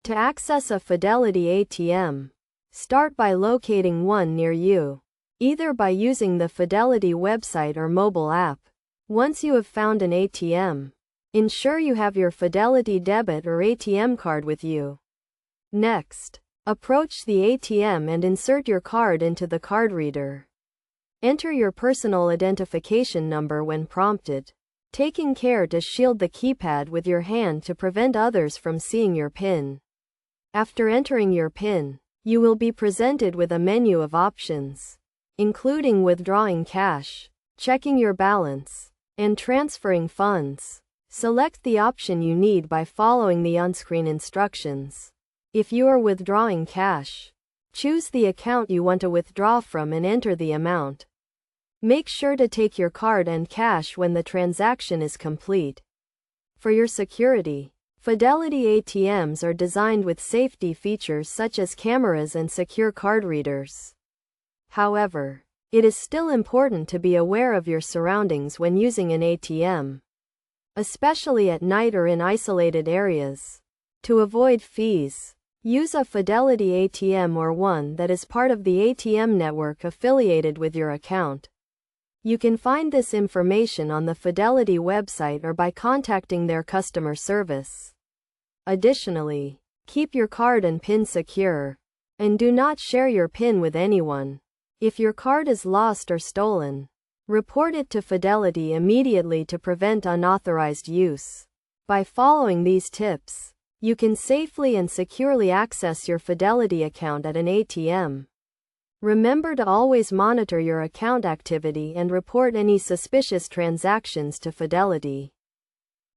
To access a Fidelity ATM, start by locating one near you, either by using the Fidelity website or mobile app. Once you have found an ATM, ensure you have your Fidelity debit or ATM card with you. Next, approach the ATM and insert your card into the card reader. Enter your personal identification number when prompted, taking care to shield the keypad with your hand to prevent others from seeing your PIN. After entering your PIN, you will be presented with a menu of options, including withdrawing cash, checking your balance, and transferring funds. Select the option you need by following the on-screen instructions. If you are withdrawing cash, choose the account you want to withdraw from and enter the amount. Make sure to take your card and cash when the transaction is complete. For your security, Fidelity ATMs are designed with safety features such as cameras and secure card readers. However, it is still important to be aware of your surroundings when using an ATM, especially at night or in isolated areas. To avoid fees, use a Fidelity ATM or one that is part of the ATM network affiliated with your account. You can find this information on the Fidelity website or by contacting their customer service. Additionally, keep your card and PIN secure, and do not share your PIN with anyone. If your card is lost or stolen, report it to Fidelity immediately to prevent unauthorized use. By following these tips, you can safely and securely access your Fidelity account at an ATM. Remember to always monitor your account activity and report any suspicious transactions to Fidelity.